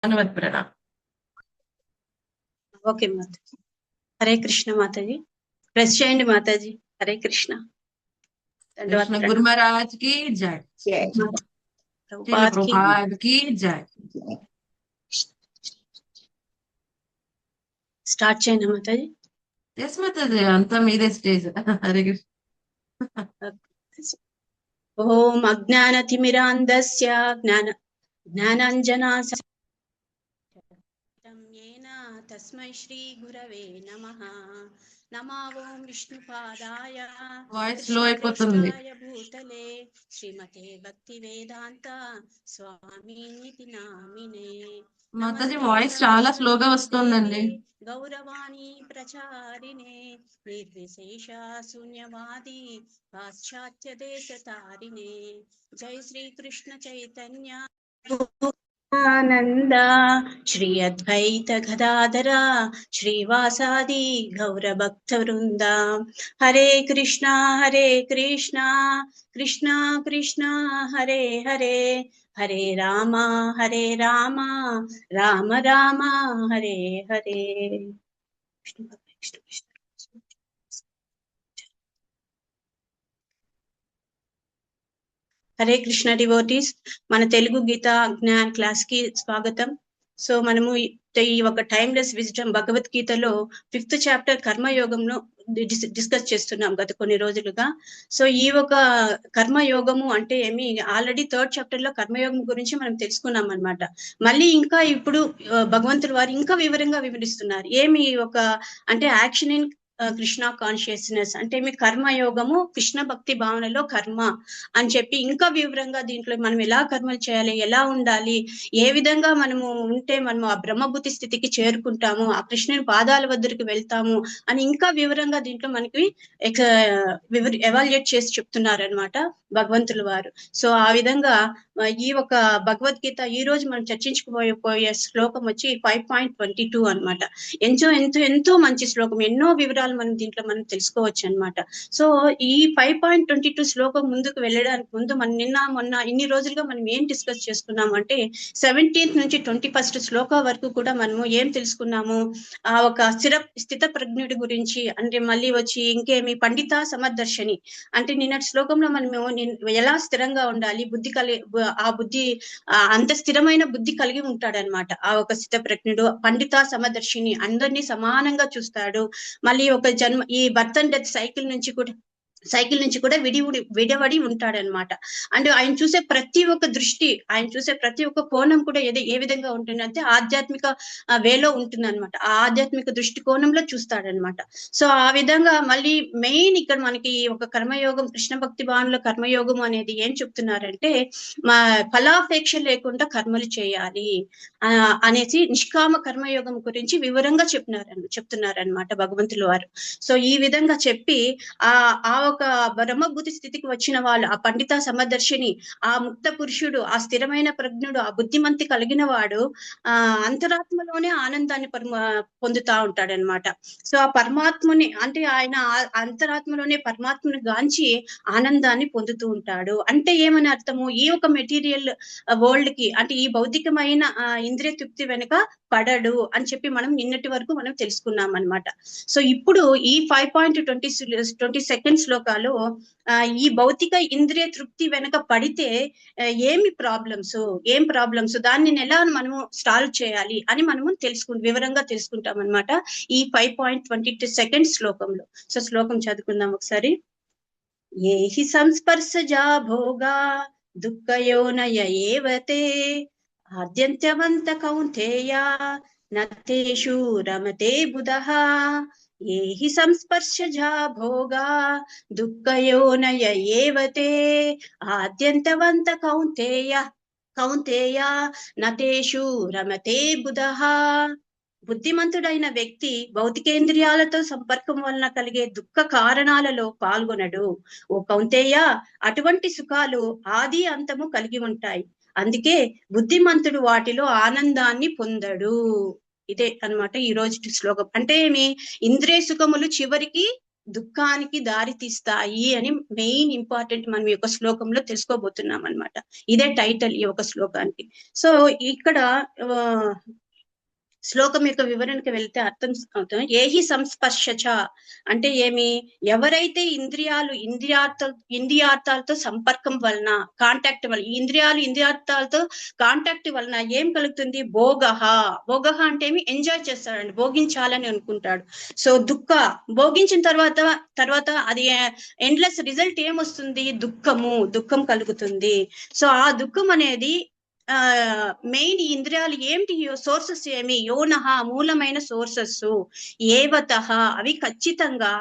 అనువద్ ప్రణాम। Okay Mataji. Hare Krishna Mataji. Press చేయండి మాతాజీ। హరే కృష్ణ। దండవత్ कृष्ण गुरु ప్రణాम। महाराज की जय। श्रील ప్రభుపాద్ కి प्रभुपाद की जय। స్టార్ట్ చేయండి మాతాజీ। यस माताजी अंत मीदे स्टेज। हरे कृष्ण। ఓం అజ్ఞానతిమిరాంధస్య జ్ఞానాంజనాస येन तस्मै श्री गुरवे नमः। नमो ओं विष्णुपादाय వాయిస్ స్లో అయిపోతుంది। कृष्णप्रेष्ठाय भूतले श्रीमते भक्तिवेदांत स्वामिनिति नामिने। మాతాజీ नमस्ते వాయిస్ చాలా స్లోగా सरस्वती देवे వస్తుందండి। गौरवाणी प्रचारिणे निर्विशेष शून्यवादी पाश्चात्य देशतारिणे। जय श्री कृष्ण चैतन्य आनंद श्री अद्वैत गदाधरा श्रीवासादि गौरभक्त वृंदा। हरे कृष्णा कृष्णा कृष्णा हरे हरे हरे राम राम राम हरे हरे। హరే కృష్ణ డివోటీస్, మన తెలుగు గీత జ్ఞాన్ క్లాస్ కి స్వాగతం। సో మనము ఈ ఒక టైమ్లెస్ విజ్డమ్ భగవద్గీతలో 5th చాప్టర్ కర్మయోగంలో డిస్కస్ చేస్తున్నాం గత కొన్ని రోజులుగా। సో ఈ ఒక కర్మయోగము అంటే ఏమి, ఆల్రెడీ 3rd చాప్టర్ లో కర్మయోగం గురించి మనం తెలుసుకున్నాం అన్నమాట। మళ్ళీ ఇంకా ఇప్పుడు భగవంతుడు వారు ఇంకా వివరంగా వివరిస్తున్నారు। ఏమి ఒక అంటే యాక్షన్ ఇన్ కృష్ణ కాన్షియస్నెస్ అంటే మీ కర్మయోగము కృష్ణ భక్తి భావనలో కర్మ అని చెప్పి ఇంకా వివరంగా దీంట్లో మనం ఎలా కర్మలు చేయాలి, ఎలా ఉండాలి, ఏ విధంగా మనము ఉంటే మనము ఆ బ్రహ్మబుద్ధి స్థితికి చేరుకుంటాము, ఆ కృష్ణుని పాదాల వద్దరికి వెళ్తాము అని ఇంకా వివరంగా దీంట్లో మనకి ఎవాల్యుయేట్ చేసి చెప్తున్నారు అనమాట భగవంతుల వారు। సో ఆ విధంగా ఈ ఒక భగవద్గీత ఈ రోజు మనం చర్చించుకుపోయే శ్లోకం వచ్చి 5.22 అనమాట। ఎంతో ఎంతో ఎంతో మంచి శ్లోకం, ఎన్నో వివరాలు మనం దీంట్లో మనం తెలుసుకోవచ్చు అనమాట। సో ఈ 5.22 శ్లోకం ముందుకు వెళ్ళడానికి ముందు మనం నిన్న మొన్న ఇన్ని రోజులుగా మనం ఏం డిస్కస్ చేసుకున్నాము అంటే 17th నుంచి 21st శ్లోక వరకు కూడా మనము ఏం తెలుసుకున్నాము, ఆ ఒక స్థిత ప్రజ్ఞుడి గురించి, అంటే మళ్ళీ వచ్చి ఇంకేమి పండిత సమదర్శని అంటే నిన్నటి శ్లోకంలో మనము ఎలా స్థిరంగా ఉండాలి, ఆ బుద్ధి అంత స్థిరమైన బుద్ధి కలిగి ఉంటాడనమాట ఆ ఒక స్థిత ప్రజ్ఞుడు। పండిత సమదర్శిని అందరినీ సమానంగా చూస్తాడు। మళ్ళీ ఒక జన్మ ఈ బర్త్ అండ్ డెత్ సైకిల్ నుంచి కూడా విడవడి ఉంటాడనమాట। అండ్ ఆయన చూసే ప్రతి ఒక్క దృష్టి, ఆయన చూసే ప్రతి ఒక్క కోణం కూడా ఏ విధంగా ఉంటుందంటే ఆధ్యాత్మిక వేలో ఉంటుంది అనమాట, ఆ ఆధ్యాత్మిక దృష్టి కోణంలో చూస్తాడనమాట। సో ఆ విధంగా మళ్ళీ మెయిన్ ఇక్కడ మనకి ఒక కర్మయోగం కృష్ణ భక్తి భావనలో కర్మయోగం అనేది ఏం చెప్తున్నారంటే మా ఫలాపేక్ష లేకుండా కర్మలు చేయాలి అనేసి నిష్కామ కర్మయోగం గురించి వివరంగా చెప్తున్నారనమాట భగవంతుల వారు। సో ఈ విధంగా చెప్పి ఆ ఒక బ్రహ్మబుద్ధి స్థితికి వచ్చిన వాళ్ళు, ఆ పండిత సమదర్శిని, ఆ ముక్త పురుషుడు, ఆ స్థిరమైన ప్రజ్ఞుడు, ఆ బుద్ధిమంతి కలిగిన వాడు అంతరాత్మలోనే ఆనందాన్ని పొందుతా ఉంటాడనమాట। సో ఆ పరమాత్మని అంటే ఆయన అంతరాత్మలోనే పరమాత్మని గాంచి ఆనందాన్ని పొందుతూ ఉంటాడు అంటే ఏమని అర్థము, ఈ ఒక మెటీరియల్ వరల్డ్ కి అంటే ఈ భౌతికమైన ఇంద్రియ తృప్తి వెనుక పడడు అని చెప్పి మనం నిన్నటి వరకు మనం తెలుసుకున్నాం అనమాట। సో ఇప్పుడు ఈ 5.22 శ్లోకాలు ఈ భౌతిక ఇంద్రియ తృప్తి వెనక పడితే ఏం ప్రాబ్లమ్స్ దాన్ని ఎలా మనము సాల్వ్ చేయాలి అని మనము వివరంగా తెలుసుకుంటాం అనమాట ఈ 5.22 శ్లోకంలో। సో శ్లోకం చదువుకుందాం ఒకసారి। ఏ హి సంస్పర్శజా భోగా దుఃఖయోనయ ఏవతే ఆద్యంత్యవంత కౌంతేయ నతేషు రమతే బుధః। ఏ హి సంస్పర్శజా భోగా దుఃఖయోనయ ఏవతే ఆద్యంతవంత కౌంతేయ నతేషు రమతే బుధః। బుద్ధిమంతుడైన వ్యక్తి భౌతికేంద్రియాలతో సంపర్కం వలన కలిగే దుఃఖ కారణాలలో పాల్గొనడు। ఓ కౌంతేయ, అటువంటి సుఖాలు ఆది అంతము కలిగి ఉంటాయి, అందుకే బుద్ధిమంతుడు వాటిలో ఆనందాన్ని పొందడు। ఇదే అన్నమాట ఈ రోజు శ్లోకం। అంటే ఏమి, ఇంద్రియ సుఖములు చివరికి దుఃఖానికి దారి తీస్తాయి అని మెయిన్ ఇంపార్టెంట్ మనం ఈ యొక్క శ్లోకంలో తెలుసుకోబోతున్నాం అన్నమాట. ఇదే టైటిల్ ఈ యొక్క శ్లోకానికి. సో ఇక్కడ శ్లోకం యొక్క వివరణకి వెళ్తే అర్థం అవుతుంది. ఏహి సంస్పర్శచ అంటే ఏమి, ఎవరైతే ఇంద్రియార్థాలతో సంపర్కం వలన, కాంటాక్ట్ వలన, ఇంద్రియార్థాలతో కాంటాక్ట్ వలన ఏం కలుగుతుంది, భోగహ అంటే ఏమి, ఎంజాయ్ చేస్తాడండి, భోగించాలని అనుకుంటాడు. సో భోగించిన తర్వాత అది ఎండ్లెస్ రిజల్ట్ ఏమొస్తుంది, దుఃఖం కలుగుతుంది. సో ఆ దుఃఖం అనేది మెయిన్ ఇంద్రియాలు ఏమిటి, సోర్సెస్ ఏమి, యోనః మూలమైన సోర్సెస్, ఏవతః అవి ఖచ్చితంగా,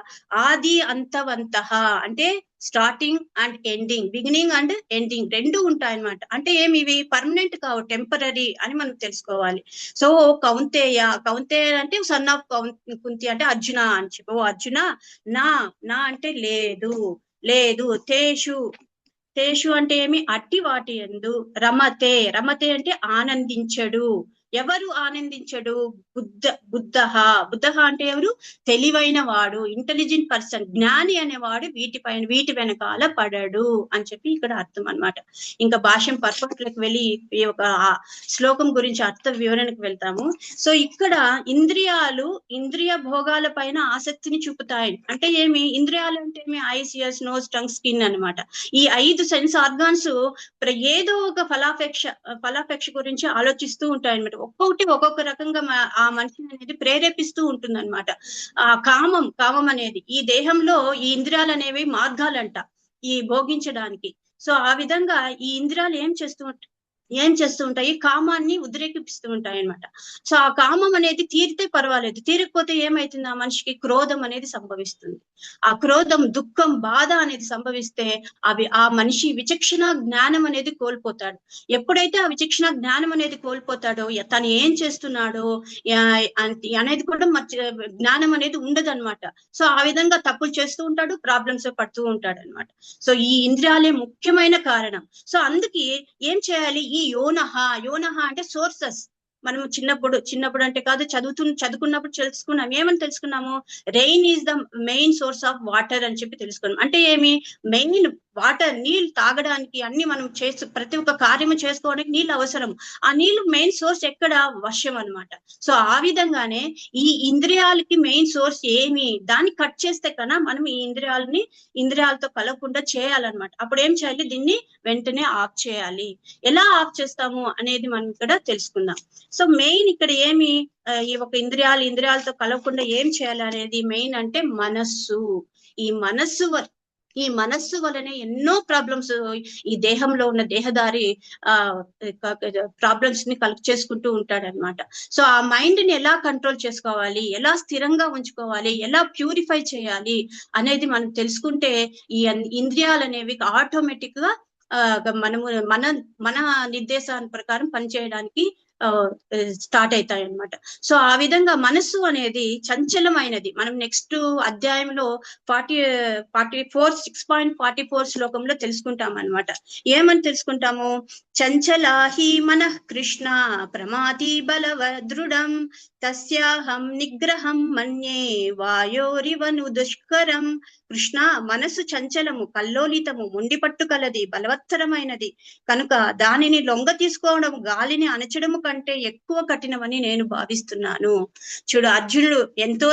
ఆది అంతవంతః అంటే starting and ending, beginning and ending రెండు ఉంటాయన్నమాట. అంటే ఏమి, ఇవి పర్మనెంట్ కావు, టెంపరరీ అని మనం తెలుసుకోవాలి. సో కౌంతేయ అంటే సన్ ఆఫ్ కుంతి అంటే అర్జున అని చెప్పి, ఓ అర్జున, నా అంటే లేదు, తేషు అంటే ఏమి, అట్టి వాటి యందు, రమతే అంటే ఆనందించడు. ఎవరు ఆనందించడు, బుద్ధ అంటే ఎవరు, తెలివైన వాడు, ఇంటెలిజెంట్ పర్సన్, జ్ఞాని అనేవాడు వీటి వెనకాల పడడు అని చెప్పి ఇక్కడ అర్థం అన్నమాట. ఇంకా భాష్యం పర్పట్లకు వెళ్ళి ఈ ఒక శ్లోకం గురించి అర్థ వివరణకు వెళ్తాము. సో ఇక్కడ ఇంద్రియ భోగాల పైన ఆసక్తిని చూపుతాయి. అంటే ఏమి, ఇంద్రియాలు అంటే ఏమి, eyes, ears, nose, tongue, skin అన్నమాట. ఈ 5 సెన్స్ ఆర్గాన్స్ ఏదో ఒక ఫలాపేక్ష గురించి ఆలోచిస్తూ ఉంటాయి అనమాట. ఒక్కొక్క రకంగా ఆ మనిషిని అనేది ప్రేరేపిస్తూ ఉంటుంది అనమాట. ఆ కామం అనేది ఈ దేహంలో ఈ ఇంద్రియాలు అనేవి మార్గాలంట ఈ భోగించడానికి. సో ఆ విధంగా ఈ ఇంద్రియాలు ఏం చేస్తూ ఉంటాయి, కామాన్ని ఉద్రేకిపిస్తూ ఉంటాయి అనమాట. సో ఆ కామం అనేది తీరితే పర్వాలేదు, తీరకపోతే ఏమైతుంది, ఆ మనిషికి క్రోధం అనేది సంభవిస్తుంది. ఆ క్రోధం, దుఃఖం, బాధ అనేది సంభవిస్తే ఆ మనిషి విచక్షణ జ్ఞానం అనేది కోల్పోతాడు. ఎప్పుడైతే ఆ విచక్షణ జ్ఞానం అనేది కోల్పోతాడో, తను ఏం చేస్తున్నాడో అనేది కూడా జ్ఞానం అనేది ఉండదు అనమాట. సో ఆ విధంగా తప్పులు చేస్తూ ఉంటాడు, ప్రాబ్లమ్స్ పడుతూ ఉంటాడు అనమాట. సో ఈ ఇంద్రియాలే ముఖ్యమైన కారణం. సో అందుకే ఏం చేయాలి, ఈ యోనః అంటే సోర్సెస్. మనం చిన్నప్పుడు అంటే కాదు, చదువుకున్నప్పుడు ఏమని తెలుసుకున్నాము, rain is the main source of water అని చెప్పి తెలుసుకున్నాం. అంటే ఏమి, మెయిన్ వాటర్, నీళ్ళు తాగడానికి, అన్ని మనం ప్రతి ఒక్క కార్యము చేసుకోవడానికి నీళ్ళు అవసరం. ఆ నీళ్లు మెయిన్ సోర్స్ ఎక్కడ, వర్షం అన్నమాట. సో ఆ విధంగానే ఈ ఇంద్రియాలకి మెయిన్ సోర్స్ ఏమి, దాన్ని కట్ చేస్తే కన్నా మనం ఈ ఇంద్రియాలతో కలవకుండా చేయాలన్నమాట. అప్పుడు ఏం చేయాలి, దీన్ని వెంటనే ఆఫ్ చేయాలి. ఎలా ఆఫ్ చేస్తాము అనేది మనం ఇక్కడ తెలుసుకుందాం. సో మెయిన్ ఇక్కడ ఏమి, ఈ ఒక ఇంద్రియాలతో కలవకుండా ఏం చేయాలి అనేది మెయిన్ అంటే మనస్సు. ఈ మనస్సు వలనే ఎన్నో ప్రాబ్లమ్స్ ఈ దేహంలో ఉన్న దేహదారి ప్రాబ్లమ్స్ ని కలెక్ట్ చేసుకుంటూ ఉంటాడనమాట. సో ఆ మైండ్ ని ఎలా కంట్రోల్ చేసుకోవాలి, ఎలా స్థిరంగా ఉంచుకోవాలి, ఎలా ప్యూరిఫై చేయాలి అనేది మనం తెలుసుకుంటే ఈ ఇంద్రియాలు అనేవి ఆటోమేటిక్ గా మనము మన నిర్దేశాల ప్రకారం పనిచేయడానికి స్టార్ట్ అవుతాయి అనమాట. సో ఆ విధంగా మనస్సు అనేది చంచలమైనది. మనం నెక్స్ట్ అధ్యాయంలో 6.44 శ్లోకంలో తెలుసుకుంటాం అనమాట. ఏమని తెలుసుకుంటాము, చంచలాహి మనః కృష్ణ ప్రమాది బలవ దృఢం తస్యాహం నిగ్రహం మన్యే వాయోరివను దుష్కరం. కృష్ణ, మనసు చంచలము, కల్లోలితము, ముండిపట్టు కలది, బలవత్తరమైనది కనుక దానిని లొంగ తీసుకోవడం, గాలిని అణచడము కంటే ఎక్కువ కఠినమని నేను భావిస్తున్నాను. చూడు, అర్జునుడు ఎంతో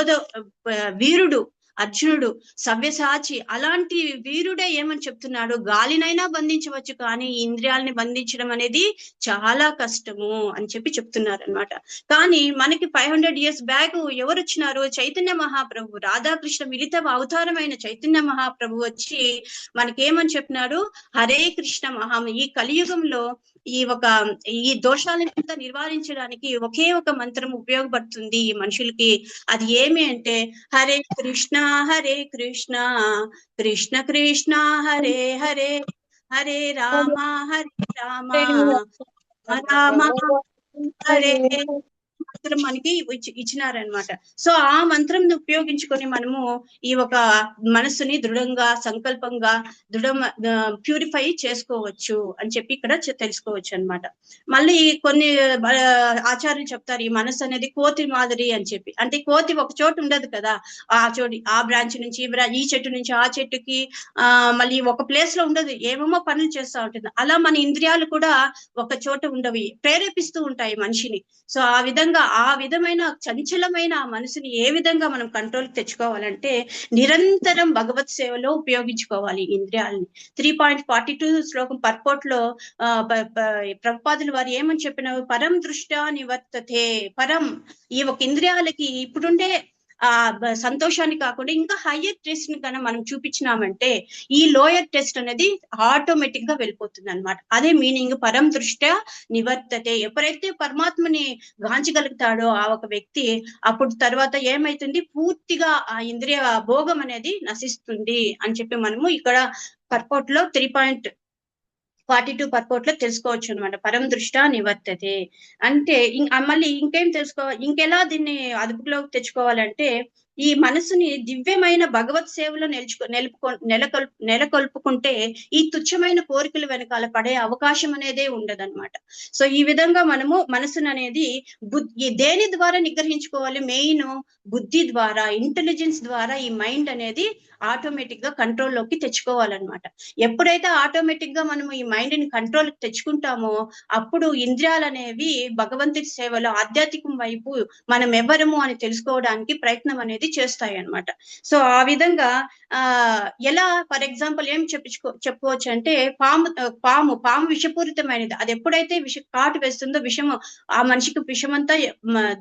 వీరుడు, అర్జునుడు సవ్యసాచి, అలాంటి వీరుడే ఏమని చెప్తున్నాడు, గాలినైనా బంధించవచ్చు కానీ ఇంద్రియాలని బంధించడం అనేది చాలా కష్టము అని చెప్పి చెప్తున్నారు అనమాట. కానీ మనకి 500 years బ్యాక్ ఎవరు వచ్చినారు, చైతన్య మహాప్రభు, రాధాకృష్ణ మిలిత అవతారమైన చైతన్య మహాప్రభు వచ్చి మనకేమని చెప్పినాడు, హరే కృష్ణ ఈ కలియుగంలో ఈ దోషాలంతా నివారించడానికి ఒకే ఒక మంత్రం ఉపయోగపడుతుంది ఈ మనుషులకి. అది ఏమి అంటే, హరే కృష్ణ కృష్ణ కృష్ణ హరే హరే, హరే రామ రామ హరే మంత్రం మనకి ఇచ్చినారనమాట. సో ఆ మంత్రం ఉపయోగించుకొని మనము ఈ ఒక మనసుని దృఢంగా సంకల్పంగా ప్యూరిఫై చేసుకోవచ్చు అని చెప్పి ఇక్కడ తెలుసుకోవచ్చు అన్నమాట. మళ్ళీ కొన్ని ఆచార్యులు చెప్తారు ఈ మనసు అనేది కోతి మాదిరి అని చెప్పి. అంటే కోతి ఒక చోటు ఉండదు కదా, ఆ బ్రాంచ్ నుంచి ఈ చెట్టు నుంచి ఆ చెట్టుకి మళ్ళీ ఒక ప్లేస్ లో ఉండదు, ఏమేమో పనులు చేస్తూ ఉంటుంది. అలా మన ఇంద్రియాలు కూడా ఒక చోట ఉండవి, ప్రేరేపిస్తూ ఉంటాయి మనిషిని. సో ఆ విధమైన చంచలమైన ఆ మనసుని ఏ విధంగా మనం కంట్రోల్ తెచ్చుకోవాలంటే నిరంతరం భగవత్ సేవలో ఉపయోగించుకోవాలి ఇంద్రియాలని. 3.42 శ్లోకం పర్పోర్ట్ లో ప్రభుపాదులు వారు ఏమని చెప్పినారు, పరం దృష్టా నివర్తతే. పరం ఈ ఒక ఇంద్రియాలకి ఇప్పుడుండే సంతోషాన్ని కాకుండా ఇంకా హయ్యర్ టెస్ట్ ని కన్నా మనం చూపించినామంటే ఈ లోయర్ టెస్ట్ అనేది ఆటోమేటిక్ గా వెళ్ళిపోతుంది అనమాట. అదే మీనింగ్ పరం దృష్ట్యా నివర్తతే. ఎప్పుడైతే పరమాత్మని గాంచగలుగుతాడో ఆ ఒక వ్యక్తి, అప్పుడు తర్వాత ఏమైతుంది, పూర్తిగా ఆ ఇంద్రియ భోగం అనేది నశిస్తుంది అని చెప్పి మనము ఇక్కడ పర్పోర్ట్ లో 3.42 పర్పోర్ట్ లో తెలుసుకోవచ్చు అనమాట. పరం దృష్టా నివర్తతే అంటే మళ్ళీ ఇంకేం ఇంకెలా దీన్ని అదుపులోకి తెచ్చుకోవాలంటే ఈ మనసుని దివ్యమైన భగవత్ సేవలో నెలకొల్పుకుంటే ఈ తుచ్చమైన కోరికలు వెనకాల పడే అవకాశం అనేదే ఉండదన్నమాట. సో ఈ విధంగా మనము మనసును అనేది దేని ద్వారా నిగ్రహించుకోవాలి, మెయిన్ బుద్ధి ద్వారా, ఇంటెలిజెన్స్ ద్వారా ఈ మైండ్ అనేది ఆటోమేటిక్ గా కంట్రోల్ లోకి తెచ్చుకోవాలన్నమాట. ఎప్పుడైతే ఆటోమేటిక్ గా మనము ఈ మైండ్ ని కంట్రోల్ తీసుకుంటామో అప్పుడు ఇంద్రియాలు అనేవి భగవంతుడి సేవలో ఆధ్యాత్మికం వైపు మనం ఎవరము అని తెలుసుకోవడానికి ప్రయత్నం అనేది చేస్తాయి అన్నమాట. సో ఆ విధంగా ఎలా ఫర్ ఎగ్జాంపుల్ ఏం చెప్పుకోవచ్చు అంటే పాము విషపూరితమైనది. అది ఎప్పుడైతే కాటు వేస్తుందో విషము ఆ మనిషికి విషమంతా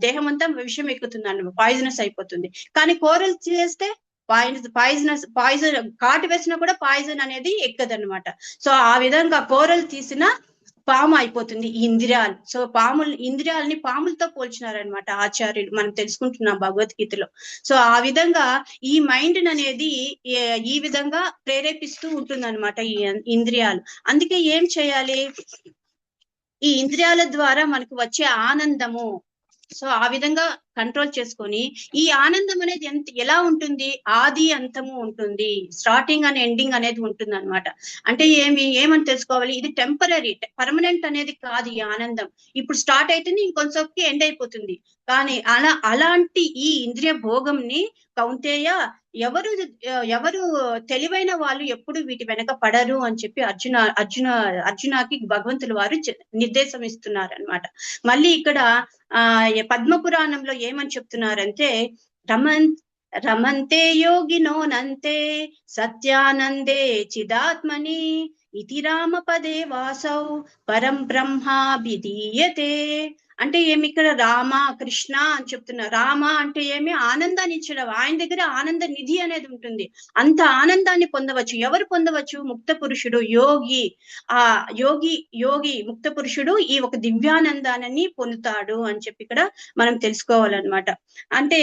దేహం అంతా విషం ఎక్కుతుంది అన్నమాట, పాయిజనస్ అయిపోతుంది. కానీ కోరలు చేస్తే పాయిజన్ కాటు వేసినా కూడా పాయిజన్ అనేది ఎక్కదన్నమాట. సో ఆ విధంగా కోరలు తీసిన పాము అయిపోతుంది ఈ ఇంద్రియాలు. సో ఇంద్రియాలని పాములతో పోల్చినారనమాట ఆచార్యులు, మనం తెలుసుకుంటున్నాం భగవద్గీతలో. సో ఆ విధంగా ఈ మైండ్ అనేది ఈ విధంగా ప్రేరేపిస్తూ ఉంటుంది అనమాట ఈ ఇంద్రియాలు. అందుకే ఏం చేయాలి, ఈ ఇంద్రియాల ద్వారా మనకు వచ్చే ఆనందము, సో ఆ విధంగా కంట్రోల్ చేసుకొని ఈ ఆనందం అనేది ఎలా ఉంటుంది, ఆది అంతము ఉంటుంది, స్టార్టింగ్ అండ్ ఎండింగ్ అనేది ఉంటుంది అనమాట. అంటే ఏమని తెలుసుకోవాలి, ఇది టెంపరీ, పర్మనెంట్ అనేది కాదు. ఈ ఆనందం ఇప్పుడు స్టార్ట్ అవుతుంది, ఇంకొంచెంకి ఎండ్ అయిపోతుంది. కానీ అలాంటి ఈ ఇంద్రియ భోగంని కౌంతేయ ఎవరు తెలివైన వాళ్ళు ఎప్పుడు వీటి వెనక పడరు అని చెప్పి అర్జునకి భగవంతులు వారు నిర్దేశం ఇస్తున్నారు అనమాట. మళ్ళీ ఇక్కడ పద్మపురాణంలో ఏమని చెప్తున్నారంటే రమంతే యోగినో నంతే సత్యానందే చిదాత్మని ఇతి రామ పదే వాసౌ పరం బ్రహ్మాభిధీయతే. అంటే ఏమి ఇక్కడ రామ కృష్ణ అని చెప్తున్నారు. రామ అంటే ఏమి, ఆనందాన్ని ఇచ్చడం. ఆయన దగ్గర ఆనంద నిధి అనేది ఉంటుంది, అంత ఆనందాన్ని పొందవచ్చు. ఎవరు పొందవచ్చు, ముక్త పురుషుడు, యోగి. ఆ యోగి ముక్త పురుషుడు ఈ ఒక దివ్యానందాన్ని పొందుతాడు అని చెప్పి ఇక్కడ మనం తెలుసుకోవాలన్నమాట. అంటే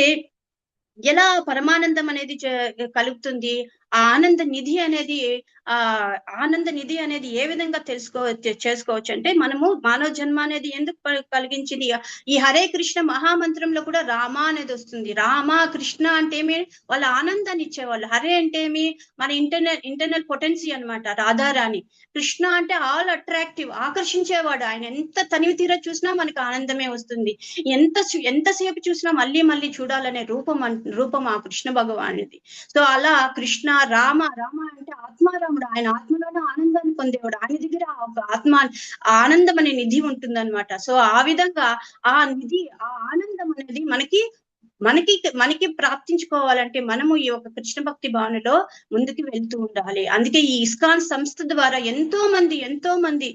ఎలా పరమానందం అనేది కలుగుతుంది, ఆ ఆనంద నిధి అనేది ఏ విధంగా చేసుకోవచ్చు అంటే మనము మానవ జన్మ అనేది ఎందుకు కలిగించింది, ఈ హరే కృష్ణ మహామంత్రంలో కూడా రామ అనేది వస్తుంది. రామ కృష్ణ అంటే ఏమి, వాళ్ళ ఆనందాన్ని ఇచ్చేవాళ్ళు. హరే అంటే ఏమి, మన ఇంటర్నల్ పొటెన్సీ అనమాట, రాధారాణి. కృష్ణ అంటే ఆల్ అట్రాక్టివ్, ఆకర్షించేవాడు. ఆయన ఎంత తనివి తీరా చూసినా మనకు ఆనందమే వస్తుంది, ఎంతసేపు చూసినా మళ్ళీ మళ్ళీ చూడాలనే రూపం ఆ కృష్ణ భగవానుడి. సో అలా కృష్ణ రామ అంటే ఆత్మారాముడు, ఆయన ఆత్మలోనే ఆనందాన్ని పొందేవాడు. ఆయన దగ్గర ఆనందం అనే నిధి ఉంటుందన్నమాట. సో ఆ విధంగా ఆ నిధి, ఆ ఆనందం అనేది మనకి ప్రాప్తించుకోవాలంటే మనము ఈ యొక్క కృష్ణ భక్తి భావనలో ముందుకు వెళ్తూ ఉండాలి. అందుకే ఈ ఇస్కాన్ సంస్థ ద్వారా ఎంతో మంది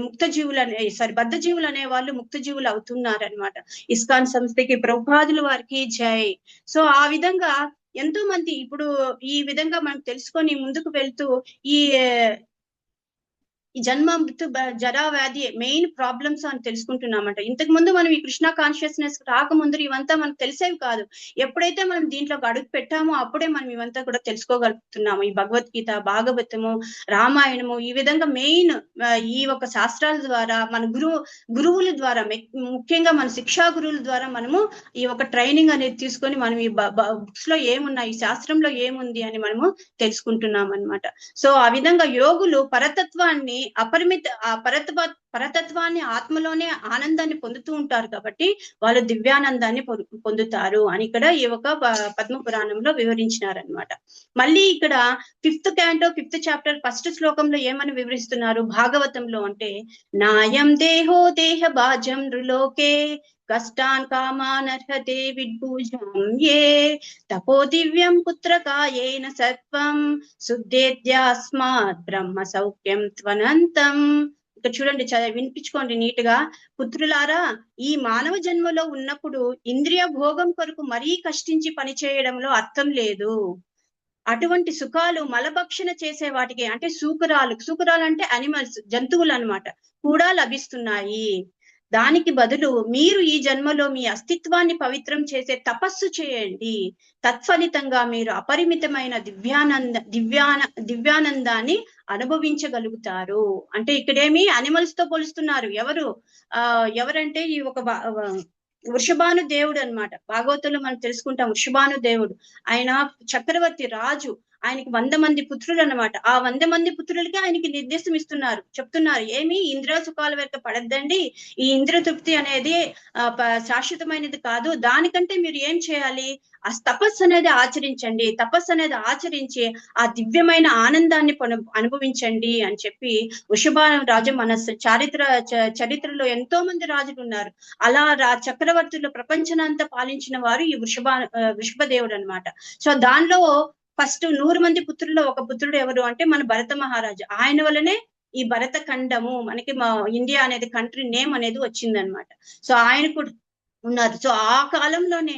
ముక్త జీవులు బద్ధ జీవులు అనే వాళ్ళు ముక్త జీవులు అవుతున్నారనమాట. ఇస్కాన్ సంస్థకి ప్రభుపాదుల వారికి జై. సో ఆ విధంగా ఎంతో మంది ఇప్పుడు ఈ విధంగా మనం తెలుసుకొని ముందుకు వెళ్తూ ఈ జన్మ మృత్యు జరా వ్యాధి మెయిన్ ప్రాబ్లమ్స్ అని తెలుసుకుంటున్నామంట. ఇంతకు ముందు మనం ఈ కృష్ణ కాన్షియస్నెస్ రాకముందు ఇవంతా మనకు తెలిసేవి కాదు. ఎప్పుడైతే మనం దీంట్లో అడుగు పెట్టామో అప్పుడే మనం ఇవంతా కూడా తెలుసుకోగలుగుతున్నాము. ఈ భగవద్గీత, భాగవతము, రామాయణము ఈ విధంగా మెయిన్ ఈ ఒక శాస్త్రాల ద్వారా మన గురువుల ద్వారా, ముఖ్యంగా మన శిక్షా గురువుల ద్వారా మనము ఈ ఒక ట్రైనింగ్ అనేది తీసుకొని మనం ఈ బుక్స్ లో ఏమున్నాయి, ఈ శాస్త్రంలో ఏముంది అని మనము తెలుసుకుంటున్నాం అన్నమాట. సో ఆ విధంగా యోగులు పరతత్వాన్ని పరతత్వాన్ని ఆత్మలోనే ఆనందాన్ని పొందుతూ ఉంటారు కాబట్టి వాళ్ళు దివ్యానందాన్ని పొందుతారు అని ఇక్కడ ఈ ఒక పద్మ పురాణంలో వివరించినారనమాట. మళ్ళీ ఇక్కడ 5th canto 5th chapter 1st శ్లోకంలో ఏమని వివరిస్తున్నారు భాగవతంలో అంటే, నాయం దేహో దేహ బాజం నృలోకే కష్టాన్ కామానర్హతే విద్భూజం ఏ తపో దివ్యం పుత్రకాయేన సత్వం శుద్ధేద్యాస్మాత్ బ్రహ్మ సౌఖ్యం త్వనంతం. ఇక్కడ చూడండి, వినిపించుకోండి నీట్ గా. పుత్రులారా, ఈ మానవ జన్మలో ఉన్నప్పుడు ఇంద్రియ భోగం కొరకు మరీ కష్టించి పనిచేయడంలో అర్థం లేదు. అటువంటి సుఖాలు మలభక్షణ చేసే వాటికి అంటే సూకరాలు అంటే అనిమల్స్, జంతువులు అన్నమాట, కూడా లభిస్తున్నాయి. దానికి బదులు మీరు ఈ జన్మలో మీ అస్తిత్వాన్ని పవిత్రం చేసే తపస్సు చేయండి. తత్ఫలితంగా మీరు అపరిమితమైన దివ్యానందాన్ని అనుభవించగలుగుతారు. అంటే ఇక్కడేమి అనిమల్స్ తో పోలుస్తున్నారు. ఎవరంటే ఈ ఒక వృషభాను దేవుడు అన్నమాట. భాగవతంలో మనం తెలుసుకుంటాం వృషభాను దేవుడు. ఆయన చక్రవర్తి రాజు, ఆయనకి 100 మంది పుత్రులు అన్నమాట. ఆ 100 మంది పుత్రులకి ఆయనకి నిర్దేశం చెప్తున్నారు ఏమి ఇంద్రియ సుఖాల వెనక పడద్దండి, ఈ ఇంద్రియ తృప్తి అనేది శాశ్వతమైనది కాదు, దానికంటే మీరు ఏం చేయాలి, ఆ తపస్సు అనేది ఆచరించండి, తపస్సు అనేది ఆచరించి ఆ దివ్యమైన ఆనందాన్ని అనుభవించండి అని చెప్పి వృషభాను రాజు మన చరిత్రలో ఎంతో మంది రాజులు ఉన్నారు. అలా చక్రవర్తులు ప్రపంచనంతా పాలించిన వారు ఈ వృషభదేవుడు అన్నమాట. సో దానిలో ఫస్ట్ 100 మంది పుత్రుల్లో ఒక పుత్రుడు ఎవరు అంటే మన భరత మహారాజు. ఆయన వల్లనే ఈ భరత ఖండము మనకి ఇండియా అనేది కంట్రీ నేమ్ అనేది వచ్చిందనమాట. సో ఆయన కూడా ఉన్నారు. సో ఆ కాలంలోనే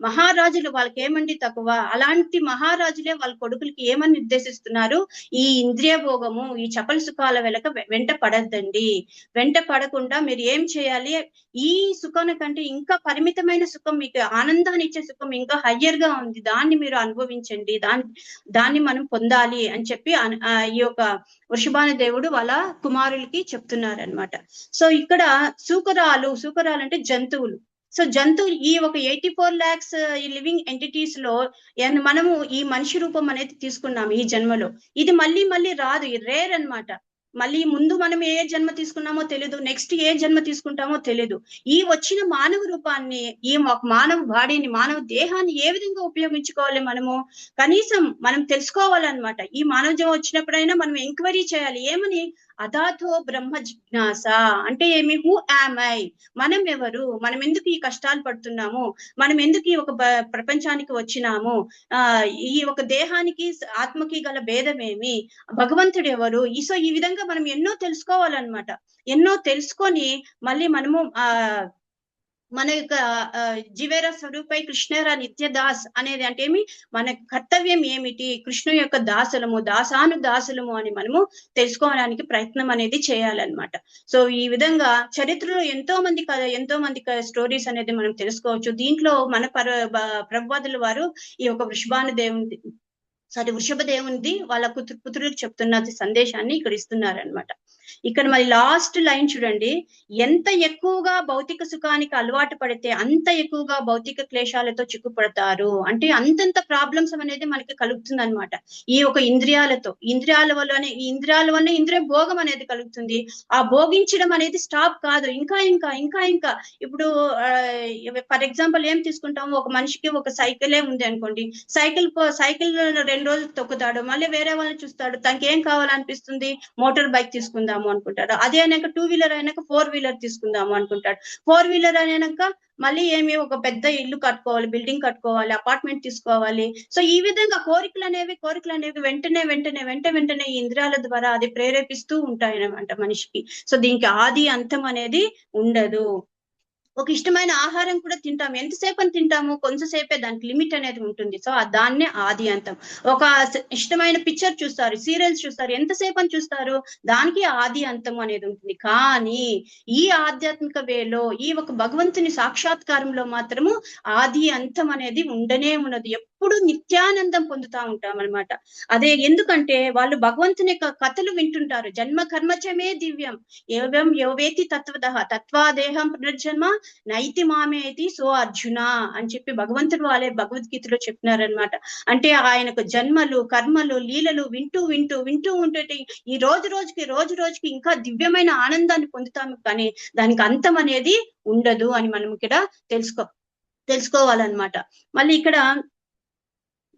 మహారాజులు వాళ్ళకి ఏమండి తక్కువ, అలాంటి మహారాజులే వాళ్ళ కొడుకులకి ఏమని నిర్దేశిస్తున్నారు, ఈ ఇంద్రియ భోగము, ఈ చపల సుఖాల వెంట పడద్దండి. వెంట పడకుండా మీరు ఏం చేయాలి, ఈ సుఖాల కంటే ఇంకా పరిమితమైన సుఖం, మీకు ఆనందాన్ని ఇచ్చే సుఖం ఇంకా హయ్యర్ గా ఉంది, దాన్ని మీరు అనుభవించండి, దాన్ని మనం పొందాలి అని చెప్పి ఈ యొక్క వృషభాను దేవుడు వాళ్ళ కుమారులకి చెప్తున్నారనమాట. సో ఇక్కడ సూకరాలు అంటే జంతువులు. సో ఈ ఒక 84 lakhs ఈ లివింగ్ ఎంటిటీస్ లో మనము ఈ మనిషి రూపం అనేది తీసుకున్నాము ఈ జన్మలో. ఇది మళ్ళీ రాదు, ఇది రేర్ అన్నమాట. మళ్ళీ ముందు మనం ఏ జన్మ తీసుకున్నామో తెలీదు, నెక్స్ట్ ఏ జన్మ తీసుకుంటామో తెలీదు. ఈ వచ్చిన మానవ రూపాన్ని, ఈ మానవ బాడీని, మానవ దేహాన్ని ఏ విధంగా ఉపయోగించుకోవాలి మనము కనీసం మనం తెలుసుకోవాలన్నమాట. ఈ మానవ జన్మ వచ్చినప్పుడైనా మనం ఎంక్వైరీ చేయాలి. ఏమని, అదాథో బ్రహ్మ జిజ్ఞాస అంటే ఏమి, హూ యామ్ ఐ, మనం ఎవరు, మనం ఎందుకు ఈ కష్టాలు పడుతున్నాము, మనం ఎందుకు ఈ ఒక ప్రపంచానికి వచ్చినాము, ఈ ఒక దేహానికి ఆత్మకి గల భేదమేమి, భగవంతుడు ఎవరు, సో ఈ విధంగా మనం ఎన్నో తెలుసుకోవాలన్నమాట. ఎన్నో తెలుసుకొని మళ్ళీ మనము మన యొక్క జీవేర స్వరూపై కృష్ణరా నిత్యదాస్ అనేది అంటే ఏమి, మన కర్తవ్యం ఏమిటి, కృష్ణు యొక్క దాసానుదాసులము అని మనము తెలుసుకోవడానికి ప్రయత్నం అనేది చేయాలన్నమాట. సో ఈ విధంగా చరిత్రలో ఎంతో మంది స్టోరీస్ అనేది మనం తెలుసుకోవచ్చు. దీంట్లో మన ప్రభుపాదుల వారు ఈ యొక్క వృషభదేవునిది వాళ్ళ పుత్రులకు చెప్తున్న సందేశాన్ని ఇక్కడ ఇస్తున్నారనమాట. ఇక్కడ మరి లాస్ట్ లైన్ చూడండి, ఎంత ఎక్కువగా భౌతిక సుఖానికి అలవాటు పడితే అంత ఎక్కువగా భౌతిక క్లేశాలతో చిక్కుపడతారు. అంటే అంతంత ప్రాబ్లమ్స్ అనేది మనకి కలుగుతుంది అనమాట. ఈ ఒక ఇంద్రియాల వల్లనే ఇంద్రియ భోగం అనేది కలుగుతుంది. ఆ భోగించడం అనేది స్టాప్ కాదు, ఇంకా ఇప్పుడు ఫర్ ఎగ్జాంపుల్ ఏం తీసుకుంటాము, ఒక మనిషికి ఒక సైకిలే ఉంది అనుకోండి, సైకిల్ 2 రోజులు తొక్కుతాడు, మళ్ళీ వేరే వాళ్ళని చూస్తాడు, తనకి ఏం కావాలనిపిస్తుంది, మోటార్ బైక్ తీసుకుందాము అనుకుంటాడు. అదే అయినాక 2 వీలర్ అయినాక 4 వీలర్ తీసుకుందాము అనుకుంటాడు. 4 వీలర్ అయినాక మళ్ళీ ఒక పెద్ద ఇల్లు కట్టుకోవాలి, బిల్డింగ్ కట్టుకోవాలి, అపార్ట్మెంట్ తీసుకోవాలి. సో ఈ విధంగా కోరికలు అనేవి వెంటనే ఈ ఇంద్రియాల ద్వారా అది ప్రేరేపిస్తూ ఉంటాయి అన్నమాట మనిషికి. సో దీనికి ఆది అంతం అనేది ఉండదు. ఒక ఇష్టమైన ఆహారం కూడా తింటాము. ఎంతసేపు అని తింటాము? కొంతసేపే, దానికి లిమిట్ అనేది ఉంటుంది. సో దాన్నే ఆది అంతం. ఒక ఇష్టమైన పిక్చర్ చూస్తారు, సీరియల్స్ చూస్తారు, ఎంతసేపు అని చూస్తారు? దానికి ఆది అంతం అనేది ఉంటుంది. కానీ ఈ ఆధ్యాత్మిక వేలో, ఈ ఒక భగవంతుని సాక్షాత్కారంలో మాత్రము ఆది అంతం అనేది ఉండనే ఉండదు. ఎప్పుడు నిత్యానందం పొందుతా ఉంటాం అనమాట. అదే ఎందుకంటే వాళ్ళు భగవంతుని యొక్క కథలు వింటుంటారు. జన్మ కర్మచమే దివ్యం, ఏవం యోవేతి తత్వదః తత్వాదేహం పునర్జన్మ నైతి మామేతి సో అర్జున అని చెప్పి భగవంతుడు వాళ్ళే భగవద్గీతలో చెప్పినారనమాట. అంటే ఆయనకు జన్మలు, కర్మలు, లీలలు వింటూ వింటూ వింటూ ఉంటే ఈ రోజు రోజుకి ఇంకా దివ్యమైన ఆనందాన్ని పొందుతాము, కానీ దానికి అంతం అనేది ఉండదు అని మనం ఇక్కడ తెలుసుకోవాలన్నమాట. మళ్ళీ ఇక్కడ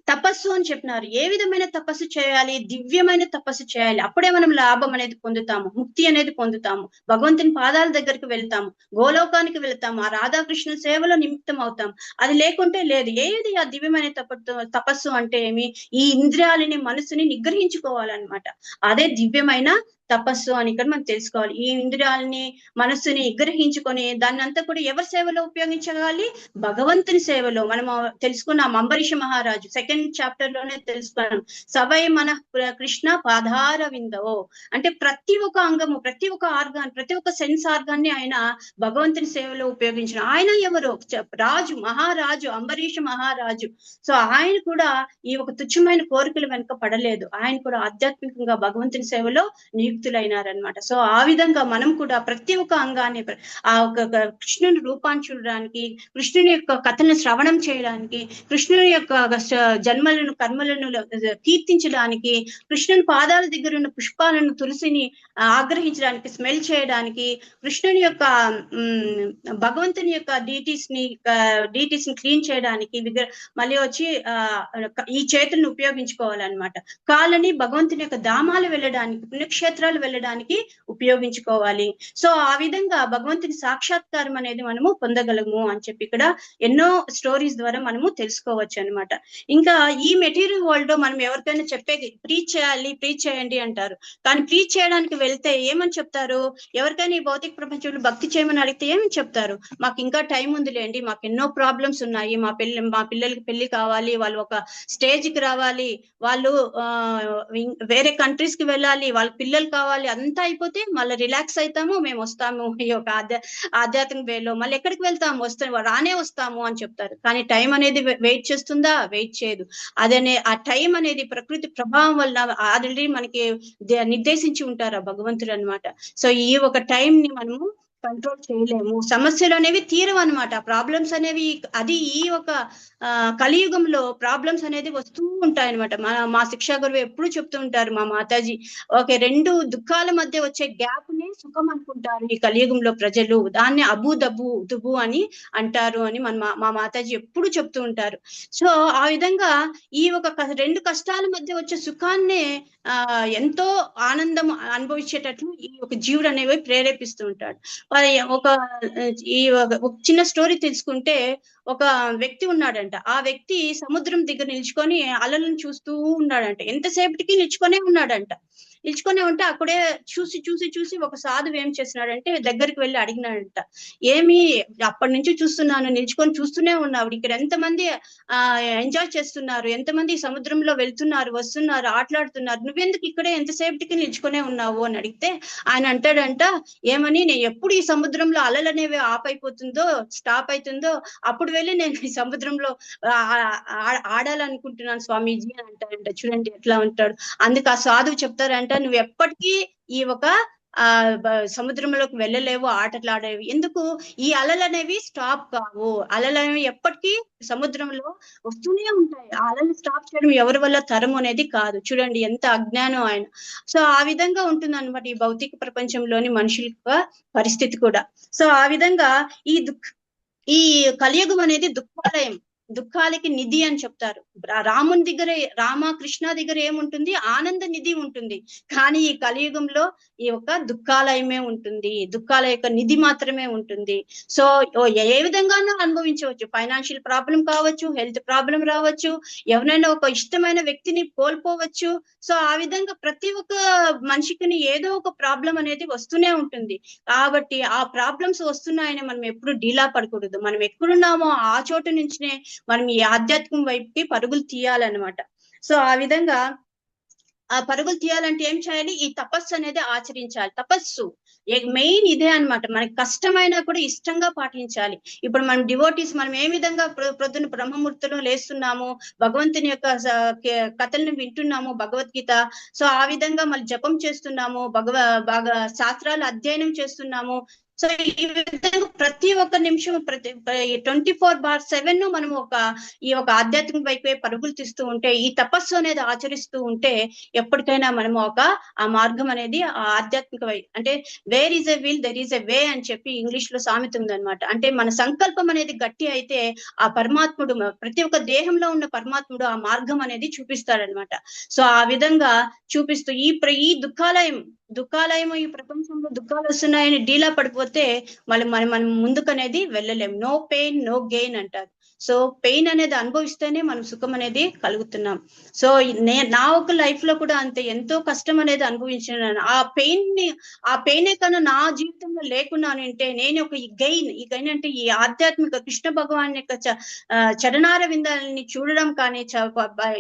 తపస్సు అని చెప్పినారు. ఏ విధమైన తపస్సు చేయాలి? దివ్యమైన తపస్సు చేయాలి. అప్పుడే మనం లాభం అనేది పొందుతాము, ముక్తి అనేది పొందుతాము, భగవంతుని పాదాల దగ్గరికి వెళ్తాము, గోలోకానికి వెళ్తాము, ఆ రాధాకృష్ణ సేవలో నిమిత్తం అవుతాం. అది లేకుంటే లేదు. ఏది ఆ దివ్యమైన తపస్సు అంటే ఏమి? ఈ ఇంద్రియాలని, మనసుని నిగ్రహించుకోవాలన్నమాట. అదే దివ్యమైన తపస్సు అని ఇక్కడ మనం తెలుసుకోవాలి. ఈ ఇంద్రియాలని, మనస్సుని నిగ్రహించుకొని దాన్ని అంతా కూడా ఎవరి సేవలో ఉపయోగించగాలి? భగవంతుని సేవలో. మనం తెలుసుకున్నాం, అంబరీష మహారాజు సెకండ్ చాప్టర్ లోనే తెలుసుకున్నాం. సవై మన కృష్ణ పాదార విందవో అంటే ప్రతి ఒక్క అంగము, ప్రతి ఒక్క ఆర్గాన్, ప్రతి ఒక్క సెన్స్ ఆర్గాన్ని ఆయన భగవంతుని సేవలో ఉపయోగించిన ఆయన ఎవరు? రాజు, మహారాజు, అంబరీష మహారాజు. సో ఆయన కూడా ఈ ఒక తుచ్చమైన కోరికల వెనుక పడలేదు. ఆయన కూడా ఆధ్యాత్మికంగా భగవంతుని సేవలో నియుక్తులైనారనమాట. సో ఆ విధంగా మనం కూడా ప్రతి ఒక్క అంగాన్ని, ఆ ఒక కృష్ణుని రూపాన్ని చూడడానికి, కృష్ణుని యొక్క కథలను శ్రవణం చేయడానికి, కృష్ణుని యొక్క జన్మలను, కర్మలను కీర్తించడానికి, కృష్ణుని పాదాల దగ్గర ఉన్న పుష్పాలను, తులసిని ఆగ్రహించడానికి, స్మెల్ చేయడానికి, కృష్ణుని యొక్క భగవంతుని యొక్క డీటీస్ ని క్లీన్ చేయడానికి, మళ్ళీ వచ్చి ఈ చేతులను ఉపయోగించుకోవాలన్నమాట. కాళ్ళని భగవంతుని యొక్క ధామాలు వెళ్ళడానికి, పుణ్యక్షేత్రాలు వెళ్ళడానికి ఉపయోగించుకోవాలి. సో ఆ విధంగా భగవంతుని సాక్షాత్కారం అనేది మనము పొందగలము అని చెప్పి ఇక్కడ ఎన్నో స్టోరీస్ ద్వారా మనము తెలుసుకోవచ్చు అనమాట. ఇంకా ఈ మెటీరియల్ వరల్డ్ లో మనం ఎవరికైనా చెప్పేది ప్రీచ్ చేయండి అంటారు. కానీ ప్రీచ్ చేయడానికి వెళ్తే ఏమని చెప్తారు? ఎవరికైనా ఈ భౌతిక ప్రపంచంలో భక్తి చేయమని అడిగితే ఏమని చెప్తారు? మాకు ఇంకా టైం ఉందిలేండి, మాకు ఎన్నో ప్రాబ్లమ్స్ ఉన్నాయి, మా పిల్లలకి పెళ్లి కావాలి, వాళ్ళు ఒక స్టేజ్ కి రావాలి, వాళ్ళు వేరే కంట్రీస్ కి వెళ్ళాలి, వాళ్ళ పిల్లలు కావాలి, అంతా అయిపోతే మళ్ళీ రిలాక్స్ అవుతాము, మేము వస్తాము ఈ యొక్క ఆధ్యాత్మిక వేలో, మళ్ళీ ఎక్కడికి వెళ్తాము, రానే వస్తాము అని చెప్తారు. కానీ టైం అనేది వెయిట్ చేస్తుందా? వెయిట్ చేయదు. అదనే ఆ టైం అనేది ప్రకృతి ప్రభావం వల్ల ఆల్రెడీ మనకి నిర్దేశించి ఉంటారు ఆ భగవంతుడు అనమాట. సో ఈ ఒక టైం ని మనము కంట్రోల్ చేయలేము. సమస్యలు అనేవి తీరవు అనమాట, ప్రాబ్లమ్స్ అనేవి. అది ఈ ఒక కలియుగంలో ప్రాబ్లమ్స్ అనేది వస్తూ ఉంటాయి అనమాట. మా శిక్షా గురువు ఎప్పుడు చెప్తూ ఉంటారు, మా మాతాజీ, ఓకే, రెండు దుఃఖాల మధ్య వచ్చే గ్యాప్ ని సుఖం అనుకుంటారు ఈ కలియుగంలో ప్రజలు, దాన్ని అబు దబు దుబు అని అంటారు అని మా మాతాజీ ఎప్పుడు చెప్తూ ఉంటారు. సో ఆ విధంగా ఈ ఒక రెండు కష్టాల మధ్య వచ్చే సుఖాన్నే ఎంతో ఆనందం అనుభవించేటట్లు ఈ ఒక జీవుడు అనేవి ప్రేరేపిస్తూ ఉంటాడు. ఒక చిన్న స్టోరీ తెలుసుకుంటే, ఒక వ్యక్తి ఉన్నాడంట. ఆ వ్యక్తి సముద్రం దగ్గర నిల్చుకొని అలలను చూస్తూ ఉన్నాడంట. ఎంతసేపటికి నిల్చుకొనే ఉన్నాడంట. నిల్చుకొనే ఉంటే అక్కడే చూసి ఒక సాధువు ఏం చేస్తున్నాడంటే దగ్గరికి వెళ్ళి అడిగినాడంట, ఏమి అప్పటి నుంచి చూస్తున్నాను, నిల్చుకొని చూస్తూనే ఉన్నావు, ఇక్కడ ఎంతమంది ఎంజాయ్ చేస్తున్నారు, ఎంతమంది సముద్రంలో వెళ్తున్నారు, వస్తున్నారు, ఆటలాడుతున్నారు, నువ్వెందుకు ఇక్కడే ఎంతసేపటికి నిల్చుకొనే ఉన్నావు అని అడిగితే ఆయన అంటాడంట, ఏమని, నేను ఎప్పుడు ఈ సముద్రంలో అలలు అనేవి స్టాప్ అవుతుందో అప్పుడు వెళ్ళి నేను ఈ సముద్రంలో ఆడాలనుకుంటున్నాను స్వామీజీ అని అంటాడంట. చూడండి ఎట్లా ఉంటాడు. అందుకు ఆ సాధువు చెప్తారంట, నువ్వు ఎప్పటికీ ఈ ఒక సముద్రంలోకి వెళ్ళలేవు, ఆటలాడేవి. ఎందుకు? ఈ అలలు అనేవి స్టాప్ కావు. అలలు అనేవి ఎప్పటికీ సముద్రంలో వస్తూనే ఉంటాయి. ఆ అలలు స్టాప్ చేయడం ఎవరి వల్ల తరము అనేది కాదు. చూడండి ఎంత అజ్ఞానం ఆయన. సో ఆ విధంగా ఉంటుంది అనమాట ఈ భౌతిక ప్రపంచంలోని మనుషుల పరిస్థితి కూడా. సో ఆ విధంగా ఈ కలియుగం అనేది దుఃఖాలయం. దుఃఖాలకి నిధి అని చెప్తారు. రాముని దగ్గర కృష్ణ దగ్గర ఏముంటుంది? ఆనంద నిధి ఉంటుంది. కానీ ఈ కలియుగంలో ఈ యొక్క దుఃఖాలయమే ఉంటుంది, దుఃఖాల యొక్క నిధి మాత్రమే ఉంటుంది. సో ఏ విధంగానూ అనుభవించవచ్చు. ఫైనాన్షియల్ ప్రాబ్లం కావచ్చు, హెల్త్ ప్రాబ్లం రావచ్చు, ఎవరైనా ఒక ఇష్టమైన వ్యక్తిని కోల్పోవచ్చు. సో ఆ విధంగా ప్రతి ఒక్క మనిషికి ఏదో ఒక ప్రాబ్లం అనేది వస్తూనే ఉంటుంది. కాబట్టి ఆ ప్రాబ్లమ్స్ వస్తున్నాయని మనం ఎప్పుడు డీలా పడకూడదు. మనం ఎక్కడున్నామో ఆ చోటు నుంచినే మనం ఈ ఆధ్యాత్మికం వైపుకి పరుగులు తీయాలన్నమాట. సో ఆ విధంగా ఆ పరుగులు తీయాలంటే ఏం చేయాలి? ఈ తపస్సు అనేది ఆచరించాలి. తపస్సు మెయిన్ ఇదే అన్నమాట. మనకి కష్టమైనా కూడా ఇష్టంగా పాటించాలి. ఇప్పుడు మనం డివోటీస్ మనం ఏ విధంగా ప్రొద్దున బ్రహ్మముహూర్తంలో లేస్తున్నాము, భగవంతుని యొక్క కథలను వింటున్నాము, భగవద్గీత. సో ఆ విధంగా మళ్ళీ జపం చేస్తున్నాము, బాగా శాస్త్రాలు అధ్యయనం చేస్తున్నాము. సో ఈ విధంగా ప్రతి ఒక్క నిమిషం 24/7 మనం ఈ ఒక ఆధ్యాత్మిక వైపే పరుగులు తీస్తూ ఉంటే, ఈ తపస్సు అనేది ఆచరిస్తూ ఉంటే ఎప్పటికైనా మనము ఆ మార్గం అనేది ఆ ఆధ్యాత్మిక అంటే where is a will there is a way అని చెప్పి ఇంగ్లీష్ లో సామెత ఉందన్నమాట. అంటే మన సంకల్పం అనేది గట్టి అయితే ఆ పరమాత్ముడు, ప్రతి ఒక్క దేహంలో ఉన్న పరమాత్ముడు ఆ మార్గం అనేది చూపిస్తాడనమాట. సో ఆ విధంగా చూపిస్తూ ఈ దుఃఖాలయం ఈ ప్రపంచంలో దుఃఖాలు వస్తున్నాయని డీలా పడిపోతే మనం ముందుకనేది వెళ్ళలేం. నో పెయిన్ నో గెయిన్ అంటారు. సో పెయిన్ అనేది అనుభవిస్తేనే మనం సుఖం అనేది కలుగుతున్నాం. సో నా ఒక లైఫ్ లో కూడా అంతే, ఎంతో కష్టం అనేది అనుభవించినాను. ఆ పెయినే కన్నా నా జీవితంలో లేకున్నాను అంటే నేను ఈ గెయిన్ అంటే ఈ ఆధ్యాత్మిక కృష్ణ భగవాన్ యొక్క చరణార విందాలని చూడడం కానీ,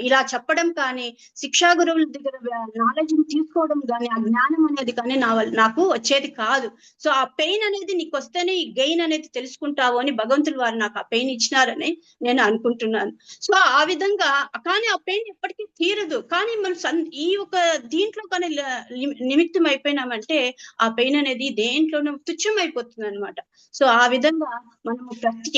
ఇలా చెప్పడం కానీ, శిక్షా గురువుల దగ్గర నాలెడ్జ్ తీసుకోవడం కానీ, ఆ జ్ఞానం అనేది కానీ నాకు వచ్చేది కాదు. సో ఆ పెయిన్ అనేది నీకు వస్తేనే ఈ గెయిన్ అనేది తెలుసుకుంటావు అని భగవంతులు వారు నాకు ఆ పెయిన్ ఇచ్చినారని నేను అనుకుంటున్నాను. సో ఆ విధంగా కానీ ఆ పెయిన్ ఎప్పటికీ తీరదు. కానీ మనం ఈ ఒక దీంట్లో కానీ నిమిత్తం అయిపోయినామంటే ఆ పెయిన్ అనేది దేంట్లోనూ తుచ్చం అయిపోతుంది అనమాట. సో ఆ విధంగా మనము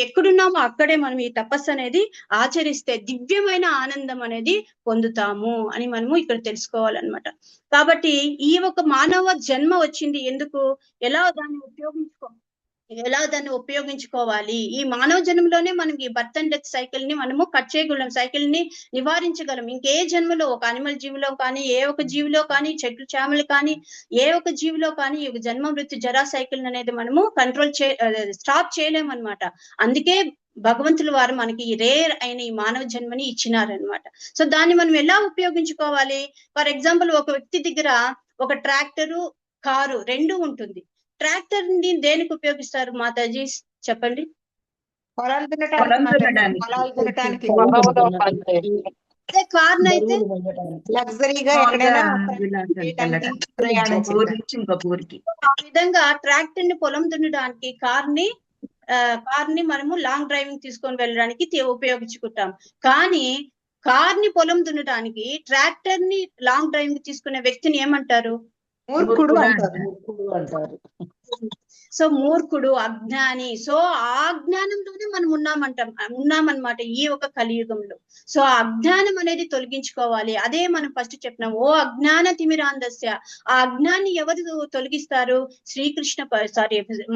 ఎక్కడున్నామో అక్కడే మనం ఈ తపస్సు అనేది ఆచరిస్తే దివ్యమైన ఆనందం అనేది పొందుతాము అని మనము ఇక్కడ తెలుసుకోవాలన్నమాట. కాబట్టి ఈ ఒక మానవ జన్మ వచ్చింది ఎందుకు? ఎలా దాన్ని ఉపయోగించుకోవాలి? ఈ మానవ జన్మలోనే మనం ఈ బర్త్ అండ్ డెత్ సైకిల్ ని మనము కట్ చేయగలం, సైకిల్ ని నివారించగలం. ఇంకే జన్మలో ఒక అనిమల్ జీవిలో కానీ, ఏ ఒక జీవిలో కానీ, చెట్లు చేమలు కానీ, ఏ ఒక జీవిలో కానీ ఈ జన్మ మృత్యు జరా సైకిల్ అనేది మనము స్టాప్ చేయలేమన్నమాట. అందుకే భగవంతులు వారు మనకి రేర్ అయిన ఈ మానవ జన్మని ఇచ్చినారనమాట. సో దాన్ని మనం ఎలా ఉపయోగించుకోవాలి? ఫర్ ఎగ్జాంపుల్ ఒక వ్యక్తి దగ్గర ఒక ట్రాక్టరు, కారు రెండు ఉంటుంది. ట్రాక్టర్ ని దేనికి ఉపయోగిస్తారు మాతాజీ చెప్పండి? కార్ అయితే లగ్జరీగా ఆ విధంగా ట్రాక్టర్ ని పొలం దున్నడానికి, కార్ ని మనము లాంగ్ డ్రైవింగ్ తీసుకొని వెళ్ళడానికి ఉపయోగించుకుంటాం. కానీ కార్ ని పొలం దున్నడానికి, ట్రాక్టర్ ని లాంగ్ డ్రైవింగ్ తీసుకునే వ్యక్తిని ఏమంటారు? మూర్ఖుడు అంటారు. సో మూర్ఖుడు, అజ్ఞాని. సో ఆ అజ్ఞానంలోనే మనం ఉన్నామన్నమాట ఈ ఒక కలియుగంలో. సో ఆ అజ్ఞానం అనేది తొలగించుకోవాలి. అదే మనం ఫస్ట్ చెప్పినాం, ఓ అజ్ఞాన తిమిరాంధస్య. ఆ అజ్ఞాన్ని ఎవరు తొలగిస్తారు?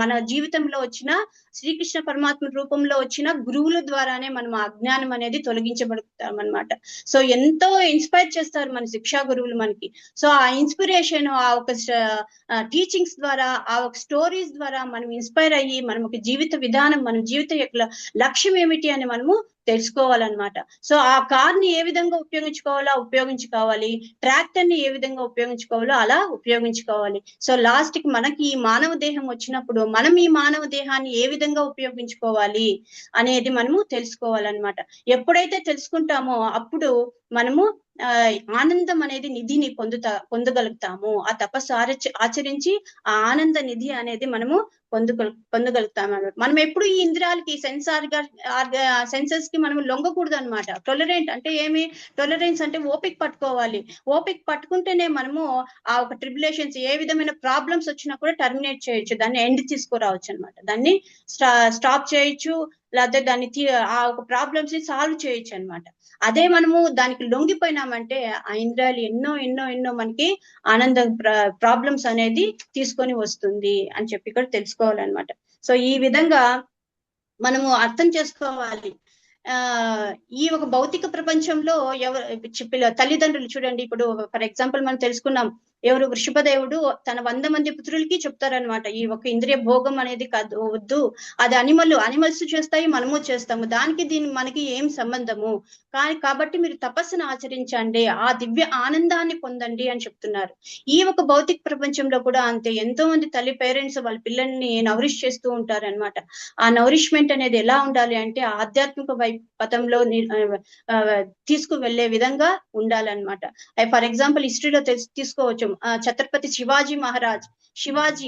మన జీవితంలో వచ్చిన శ్రీకృష్ణ పరమాత్మ రూపంలో వచ్చిన గురువుల ద్వారానే మనం ఆ అజ్ఞానం అనేది తొలగించబడుతాం అనమాట. సో ఎంతో ఇన్స్పైర్ చేస్తారు మన శిక్షా గురువులు మనకి. సో ఆ ఇన్స్పిరేషన్, ఆ ఒక టీచింగ్స్ ద్వారా, ఆ ఒక స్టోరీస్ ద్వారా మనం ఇన్స్పైర్ అయ్యి మనం ఒక జీవిత విధానం, మన జీవిత యొక్క లక్ష్యం ఏమిటి అని మనము తెలుసుకోవాలన్నమాట. సో ఆ కార్ ని ఏ విధంగా ఉపయోగించుకోవాలి, ట్రాక్టర్ ని ఏ విధంగా ఉపయోగించుకోవాలో అలా ఉపయోగించుకోవాలి. సో లాస్ట్ కి మనకి ఈ మానవ దేహం వచ్చినప్పుడు మనం ఈ మానవ దేహాన్ని ఏ విధంగా ఉపయోగించుకోవాలి అనేది మనము తెలుసుకోవాలన్నమాట. ఎప్పుడైతే తెలుసుకుంటామో అప్పుడు మనము ఆనందం అనేది నిధిని పొందగలుగుతాము. ఆ తపస్సు ఆచరించి ఆ ఆనంద నిధి అనేది మనము పొందగలుగుతాం అన్నమాట. మనం ఎప్పుడు ఈ ఇంద్రియాలకి, సెన్సెస్ కి మనం లొంగకూడదు అనమాట. టొలరెంట్ అంటే ఏమి? టొలరెన్స్ అంటే ఓపిక పట్టుకోవాలి. ఓపిక పట్టుకుంటేనే మనము ఆ ఒక ట్రిబులేషన్స్, ఏ విధమైన ప్రాబ్లమ్స్ వచ్చినా కూడా టర్మినేట్ చేయొచ్చు, దాన్ని ఎండ్ తీసుకురావచ్చు అనమాట. దాన్ని స్టాప్ చేయొచ్చు, లేకపోతే దాన్ని ఆ ఒక ప్రాబ్లమ్స్ ని సాల్వ్ చేయొచ్చు అనమాట. అదే మనము దానికి లొంగిపోయినామంటే ఆ ఇంద్రియాలు ఎన్నో మనకి ఆనంద ప్రాబ్లమ్స్ అనేది తీసుకొని వస్తుంది అని చెప్పి ఇక్కడ తెలుసుకోవాలన్నమాట. సో ఈ విధంగా మనము అర్థం చేసుకోవాలి. ఈ ఒక భౌతిక ప్రపంచంలో తల్లిదండ్రులు చూడండి, ఇప్పుడు ఫర్ ఎగ్జాంపుల్ మనం తెలుసుకున్నాం, ఎవరు వృషభదేవుడు తన 100 మంది పుత్రులకి చెప్తారనమాట, ఈ ఒక ఇంద్రియ భోగం అనేది కాదు, వద్దు, అది అనిమల్స్ చేస్తాయి, మనము చేస్తాము, దానికి మనకి ఏం సంబంధము, కాబట్టి మీరు తపస్సును ఆచరించండి, ఆ దివ్య ఆనందాన్ని పొందండి అని చెప్తున్నారు. ఈ ఒక భౌతిక ప్రపంచంలో కూడా అంతే, ఎంతో మంది పేరెంట్స్ వాళ్ళ పిల్లల్ని నౌరిష్ చేస్తూ ఉంటారు అనమాట. ఆ నౌరిష్మెంట్ అనేది ఎలా ఉండాలి అంటే ఆధ్యాత్మిక పథంలో తీసుకు వెళ్లే విధంగా ఉండాలన్నమాట. ఫర్ ఎగ్జాంపుల్ హిస్టరీలో తీసుకోవచ్చు, ఛత్రపతి శివాజీ మహారాజ్. శివాజీ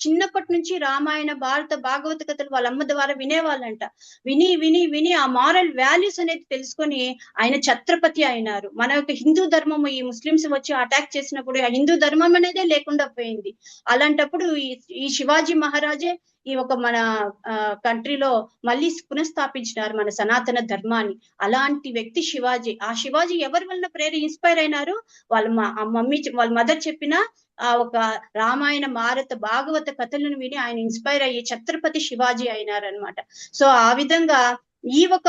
చిన్నప్పటి నుంచి రామాయణ, భారత, భాగవత కథలు వాళ్ళ అమ్మ ద్వారా వినేవాళ్ళంట. విని విని విని ఆ మారల్ వాల్యూస్ అనేది తెలుసుకొని ఆయన ఛత్రపతి అయినారు. మన యొక్క హిందూ ధర్మము ఈ ముస్లింస్ వచ్చి అటాక్ చేసినప్పుడు ఆ హిందూ ధర్మం అనేదే లేకుండా పోయింది. అలాంటప్పుడు ఈ శివాజీ మహారాజే ఈ ఒక మన కంట్రీలో మళ్ళీ పునఃస్థాపించినారు మన సనాతన ధర్మాన్ని. అలాంటి వ్యక్తి శివాజీ. ఆ శివాజీ ఎవరి వలన ఇన్స్పైర్ అయినారు? వాళ్ళ మదర్ చెప్పిన ఆ ఒక రామాయణ, భారత, భాగవత కథలను విని ఆయన ఇన్స్పైర్ అయ్యి ఛత్రపతి శివాజీ అయినారనమాట. సో ఆ విధంగా ఈ ఒక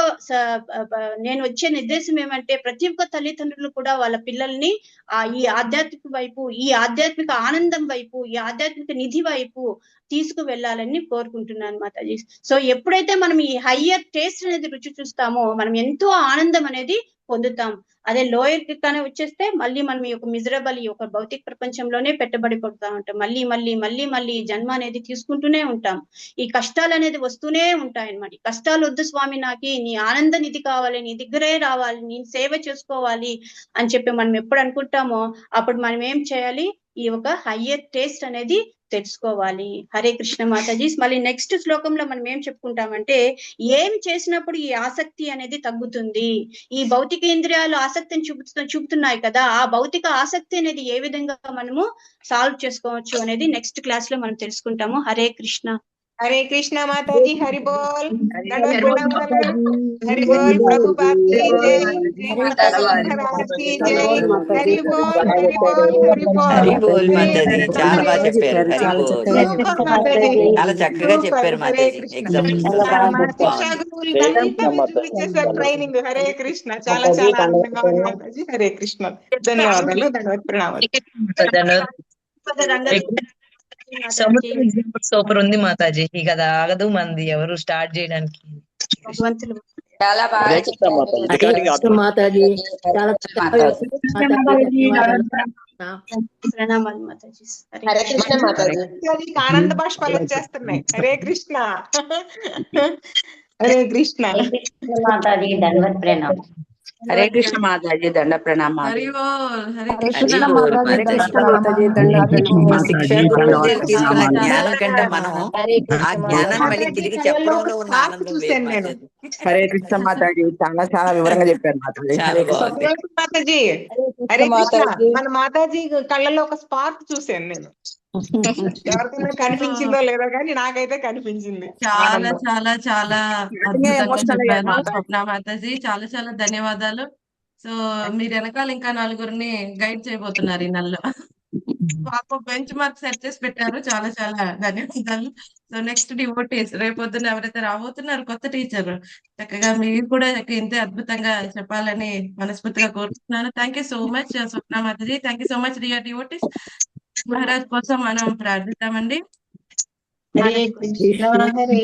నేను వచ్చే నిర్దేశం ఏమంటే ప్రతి ఒక్క తల్లిదండ్రులు కూడా వాళ్ళ పిల్లల్ని ఈ ఆధ్యాత్మిక వైపు, ఈ ఆధ్యాత్మిక ఆనందం వైపు, ఈ ఆధ్యాత్మిక నిధి వైపు తీసుకు వెళ్ళాలని కోరుకుంటున్నాను మాతాజీ. సో ఎప్పుడైతే మనం ఈ హయ్యర్ టేస్ట్ అనేది రుచి చూస్తామో మనం ఎంతో ఆనందం అనేది పొందుతాం. అదే లోయర్ కానీ వచ్చేస్తే మళ్ళీ మనం ఈ యొక్క మిజరబుల్, ఈ యొక్క భౌతిక ప్రపంచంలోనే పెట్టబడిపోతా ఉంటాం. మళ్ళీ మళ్ళీ మళ్ళీ మళ్ళీ జన్మ అనేది తీసుకుంటూనే ఉంటాం. ఈ కష్టాలు అనేది వస్తూనే ఉంటాయి అన్నమాట. కష్టాలు వద్దు స్వామి, నాకు నీ ఆనంద నిధి కావాలి, నీ దగ్గరే రావాలి, నీ సేవ చేసుకోవాలి అని చెప్పి మనం ఎప్పుడు అనుకుంటామో అప్పుడు మనం ఏం చేయాలి? ఈ ఒక హయ్యర్ టేస్ట్ అనేది తెలుసుకోవాలి. హరే కృష్ణ మాతాజీ. మళ్ళీ నెక్స్ట్ శ్లోకంలో మనం ఏం చెప్పుకుంటామంటే, ఏం చేసినప్పుడు ఈ ఆసక్తి అనేది తగ్గుతుంది. ఈ భౌతిక ఇంద్రియాలు ఆసక్తిని చూపుతున్నాయి కదా, ఆ భౌతిక ఆసక్తి అనేది ఏ విధంగా మనము సాల్వ్ చేసుకోవచ్చు అనేది నెక్స్ట్ క్లాస్ లో మనం తెలుసుకుంటాము. హరే కృష్ణ. హరే కృష్ణ మాతాజీ. హరి బోల్. హరి బోల్. ప్రభుపాద్ కీ జై. హరి బోల్. హరి బోల్. హరి బోల్. హరి బోల్ మాతాజీ. చాలా బాగా చెప్పారు. హరి బోల్. చాలా చక్కగా చెప్పారు మాతాజీ. ట్రైనింగ్. హరే కృష్ణ. చాలా చాలా ఆనందంగా ఉంది మాతాజీ. హరే కృష్ణ. ధన్యవాదాలు. ధన్యవాదాలు. ప్రణామాలు. సముద్రం ఎగ్జాంపుల్ సూపర్ ఉంది మాతాజీ. ఇక అది ఆగదు మంది ఎవరు స్టార్ట్ చేయడానికి. చాలా బాగా చెప్పారు మాతాజీ. చాలా ప్రణామాలు మాతాజీ. హరే కృష్ణ మాతాజీ. ఆనంద బాష్పాలు వచ్చేస్తున్నాయి. హరే కృష్ణ. హరే కృష్ణ మాతాజీ. ధన్యవాద ప్రణామం. హరే కృష్ణ మాతాజీ. దండ ప్రణామాలు. హరి బోల్. హరే హరి కృష్ణ. బోల్ మాతాజీ. శిక్షణ గురువు దగ్గర తీసుకున్న జ్ఞానం కంటే మనం ఆ జ్ఞానాన్ని మళ్ళీ తిరిగి చెప్పడంలో ఉన్న ఆనందం వేరు మాతాజీ. హరే కృష్ణ మాతాజీ. చాలా చాలా వివరంగా చెప్పారు మాతాజీ. చాలా బాగుంది మాతాజీ. హరే కృష్ణ. మన మాతాజీ కళ్ళలో ఒక స్పార్క్ చూసాను నేను. ఎవరికైనా కనిపించిందో లేదో కానీ నాకైతే కనిపించింది. చాలా చాలా చాలా అద్భుతంగా చెప్పారు స్వప్న మాతాజీ. చాలా చాలా ధన్యవాదాలు. సో మీరు వెనకాల ఇంకా 4గురిని గైడ్ చేయబోతున్నారు ఈ నెలలో. పాప బెంచ్ మార్క్ సెట్ చేసి పెట్టారు. చాలా చాలా ధన్యవాదాలు. సో నెక్స్ట్ డివోటీస్ రేపొద్దున ఎవరైతే రాబోతున్నారు కొత్త టీచర్, చక్కగా మీరు కూడా ఇంతే అద్భుతంగా చెప్పాలని మనస్ఫూర్తిగా కోరుతున్నాను. Thank you so much Swapna Mataji. Thank you so much dear devotees. Maharaj కోసం మనం ప్రార్థిద్దామండి. హరే కృష్ణ. హరే